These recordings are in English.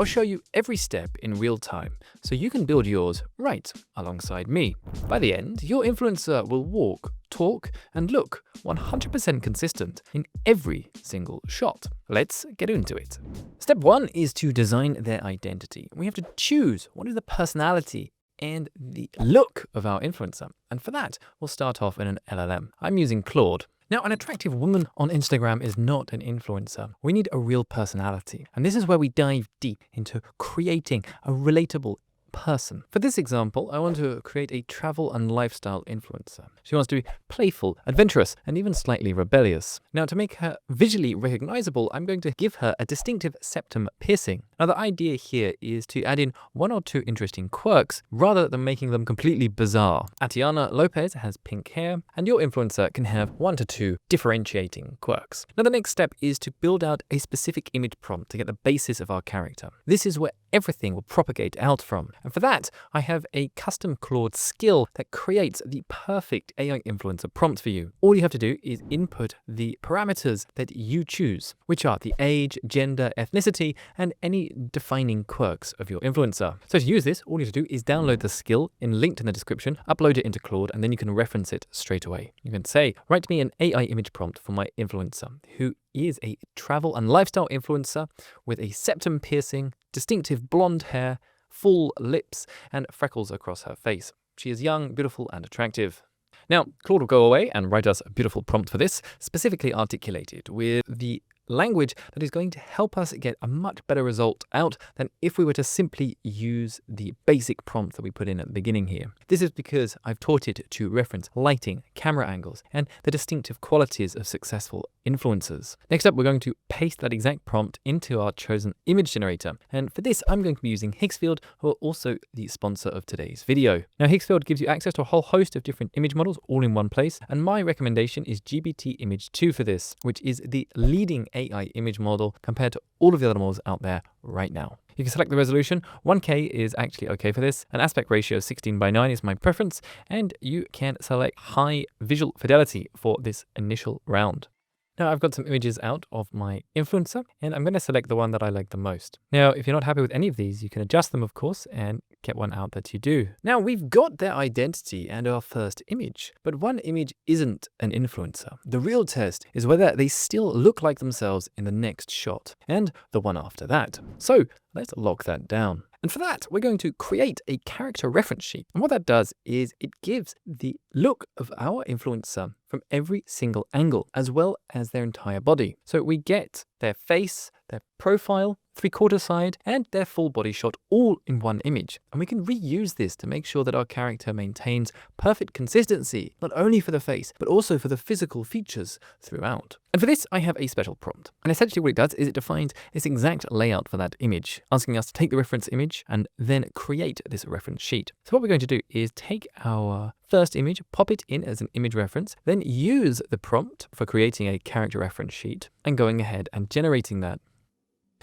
I'll show you every step in real time so you can build yours right alongside me. By the end, your influencer will walk, talk, and look 100% consistent in every single shot. Let's get into it. Step 1 is to design their identity. We have to choose what is the personality and the look of our influencer. And for that, we'll start off in an LLM. I'm using Claude. Now, an attractive woman on Instagram is not an influencer. We need a real personality. And this is where we dive deep into creating a relatable person. For this example, I want to create a travel and lifestyle influencer. She wants to be playful, adventurous, and even slightly rebellious. Now, to make her visually recognizable, I'm going to give her a distinctive septum piercing. Now, the idea here is to add in 1 or 2 interesting quirks rather than making them completely bizarre. Atiana Lopez has pink hair, and your influencer can have 1 to 2 differentiating quirks. Now, the next step is to build out a specific image prompt to get the basis of our character. This is where everything will propagate out from. And for that, I have a custom Claude skill that creates the perfect AI influencer prompt for you. All you have to do is input the parameters that you choose, which are the age, gender, ethnicity, and any defining quirks of your influencer. So to use this, all you have to do is download the skill linked in the description, upload it into Claude, and then you can reference it straight away. You can say, write me an AI image prompt for my influencer, who is a travel and lifestyle influencer with a septum piercing, distinctive blonde hair, full lips, and freckles across her face. She is young, beautiful, and attractive. Now, Claude will go away and write us a beautiful prompt for this, specifically articulated with the language that is going to help us get a much better result out than if we were to simply use the basic prompt that we put in at the beginning here. This is because I've taught it to reference lighting, camera angles, and the distinctive qualities of successful influencers. Next up, we're going to paste that exact prompt into our chosen image generator. And for this, I'm going to be using Higgsfield, who are also the sponsor of today's video. Now, Higgsfield gives you access to a whole host of different image models all in one place. And my recommendation is GPT Image 2 for this, which is the leading AI image model compared to all of the other models out there right now. You can select the resolution. 1K is actually okay for this. An aspect ratio of 16:9 is my preference, and you can select high visual fidelity for this initial round. Now, I've got some images out of my influencer, and I'm going to select the one that I like the most. Now, if you're not happy with any of these, you can adjust them, of course, and get one out that you do. Now, we've got their identity and our first image, but one image isn't an influencer. The real test is whether they still look like themselves in the next shot, and the one after that. So, let's lock that down. And for that, we're going to create a character reference sheet. And what that does is it gives the look of our influencer from every single angle, as well as their entire body. So we get their face, their profile, 3/4 side, and their full body shot all in one image. And we can reuse this to make sure that our character maintains perfect consistency, not only for the face, but also for the physical features throughout. And for this, I have a special prompt. And essentially what it does is it defines this exact layout for that image, asking us to take the reference image and then create this reference sheet. So what we're going to do is take our first image, pop it in as an image reference, then use the prompt for creating a character reference sheet and going ahead and generating that.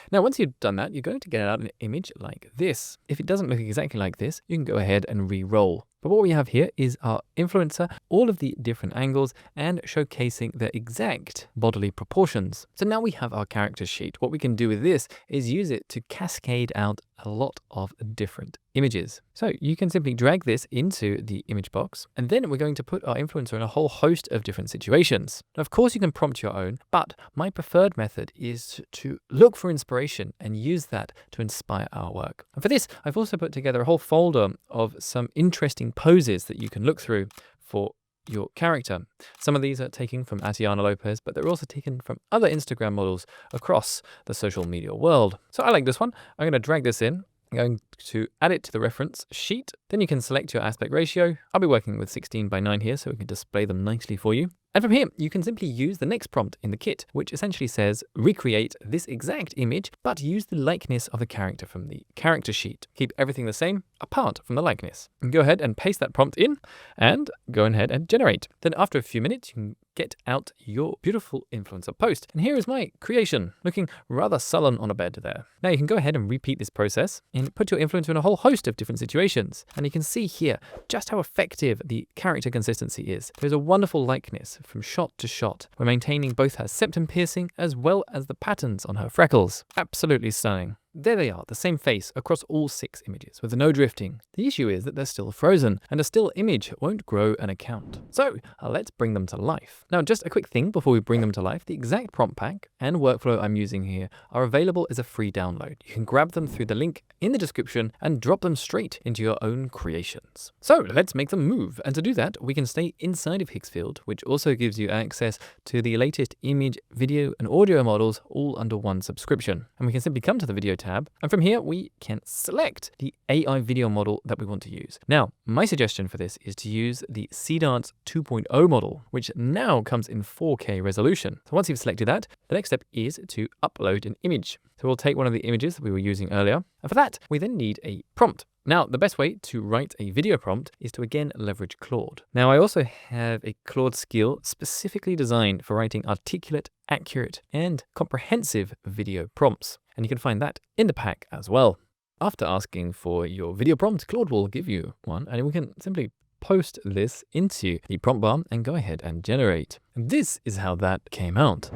Now, once you've done that, you're going to get out an image like this. If it doesn't look exactly like this, you can go ahead and re-roll. But what we have here is our influencer, all of the different angles, and showcasing the exact bodily proportions. So now we have our character sheet. What we can do with this is use it to cascade out a lot of different images. So you can simply drag this into the image box, and then we're going to put our influencer in a whole host of different situations. Now, of course, you can prompt your own, but my preferred method is to look for inspiration and use that to inspire our work. And for this, I've also put together a whole folder of some interesting poses that you can look through for your character. Some of these are taken from Atiana Lopez, but they're also taken from other Instagram models across the social media world. So I like this one. I'm going to drag this in. I'm going to add it to the reference sheet. Then you can select your aspect ratio. I'll be working with 16:9 here, so we can display them nicely for you. And from here, you can simply use the next prompt in the kit, which essentially says, recreate this exact image, but use the likeness of the character from the character sheet. Keep everything the same, apart from the likeness. And go ahead and paste that prompt in, and go ahead and generate. Then after a few minutes, you can get out your beautiful influencer post. And here is my creation, looking rather sullen on a bed there. Now you can go ahead and repeat this process and put your influencer in a whole host of different situations. And you can see here just how effective the character consistency is. There's a wonderful likeness from shot to shot. We're maintaining both her septum piercing as well as the patterns on her freckles. Absolutely stunning. there they are, the same face across all 6 images with no drifting. The issue is that they're still frozen, and a still image won't grow an account. So let's bring them to life. Now, just a quick thing before we bring them to life, the exact prompt pack and workflow I'm using here are available as a free download. You can grab them through the link in the description and drop them straight into your own creations. So let's make them move. And to do that, we can stay inside of Higgsfield, which also gives you access to the latest image, video, and audio models all under one subscription. And we can simply come to the video tab, and from here we can select the AI video model that we want to use. Now, my suggestion for this is to use the Seedance 2.0 model, which now comes in 4K resolution. So once you've selected that, the next step is to upload an image. So we'll take one of the images that we were using earlier, and for that, we then need a prompt. Now, the best way to write a video prompt is to again leverage Claude. Now, I also have a Claude skill specifically designed for writing articulate, accurate, and comprehensive video prompts. And you can find that in the pack as well. After asking for your video prompt, Claude will give you one, and we can simply post this into the prompt bar and go ahead and generate. And this is how that came out.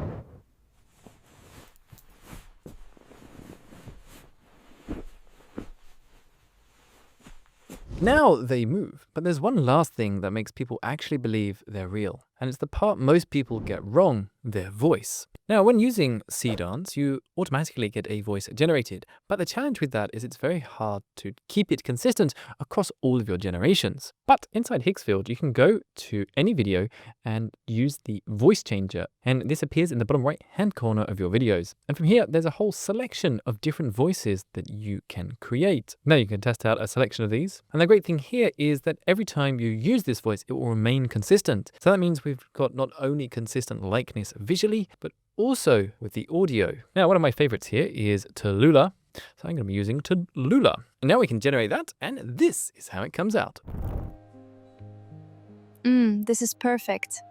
Now they move, but there's one last thing that makes people actually believe they're real, and it's the part most people get wrong, their voice. Now, when using Seedance, you automatically get a voice generated, but the challenge with that is it's very hard to keep it consistent across all of your generations. But inside Higgsfield, you can go to any video and use the voice changer, and this appears in the bottom right-hand corner of your videos. And from here, there's a whole selection of different voices that you can create. Now you can test out a selection of these. And the great thing here is that every time you use this voice, it will remain consistent. So that means we've got not only consistent likeness visually, but also with the audio. Now, one of my favorites here is Tallulah. So I'm going to be using Tallulah. And now we can generate that, and this is how it comes out. This is perfect.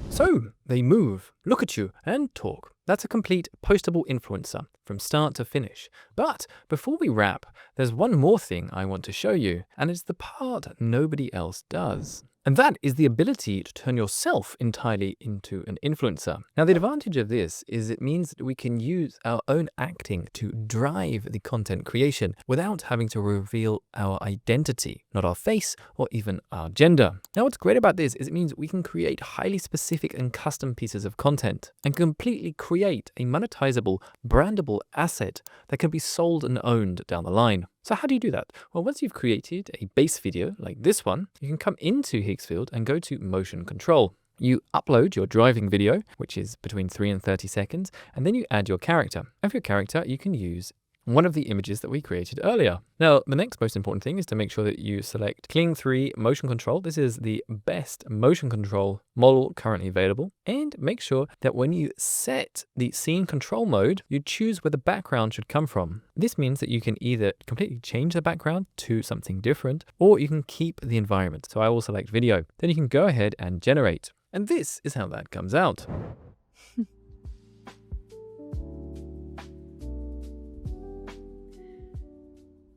So they move, look at you, and talk. That's a complete postable influencer from start to finish. But before we wrap, there's one more thing I want to show you, and it's the part nobody else does. And that is the ability to turn yourself entirely into an influencer. Now, the advantage of this is it means that we can use our own acting to drive the content creation without having to reveal our identity, not our face or even our gender. Now, what's great about this is it means we can create highly specific and custom pieces of content and completely create a monetizable, brandable asset that can be sold and owned down the line. So how do you do that? Well, once you've created a base video like this one, you can come into Higgsfield and go to motion control. You upload your driving video, which is between 3 and 30 seconds, and then you add your character. And for your character, you can use one of the images that we created earlier. Now, the next most important thing is to make sure that you select Kling 3 motion control. This is the best motion control model currently available. And make sure that when you set the scene control mode, you choose where the background should come from. This means that you can either completely change the background to something different, or you can keep the environment. So I will select video. Then you can go ahead and generate. And this is how that comes out.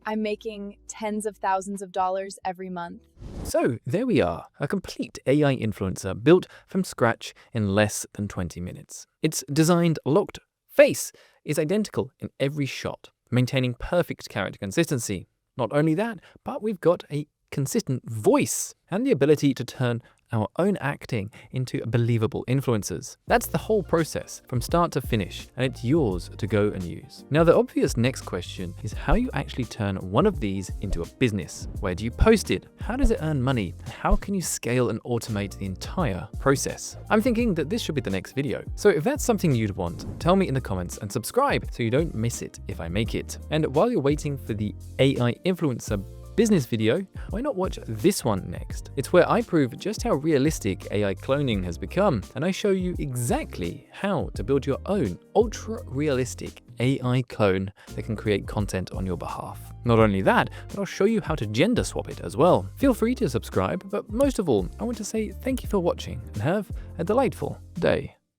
I'm making tens of thousands of dollars every month. So there we are, a complete AI influencer built from scratch in less than 20 minutes. Its designed locked face is identical in every shot, maintaining perfect character consistency. Not only that, but we've got a consistent voice and the ability to turn our own acting into believable influencers. That's the whole process from start to finish, and it's yours to go and use. Now, the obvious next question is how you actually turn one of these into a business. Where do you post it? How does it earn money? And how can you scale and automate the entire process? I'm thinking that this should be the next video. So if that's something you'd want, tell me in the comments and subscribe so you don't miss it if I make it. And while you're waiting for the AI influencer business video, why not watch this one next? It's where I prove just how realistic AI cloning has become, and I show you exactly how to build your own ultra-realistic AI clone that can create content on your behalf. Not only that, but I'll show you how to gender swap it as well. Feel free to subscribe, but most of all, I want to say thank you for watching and have a delightful day.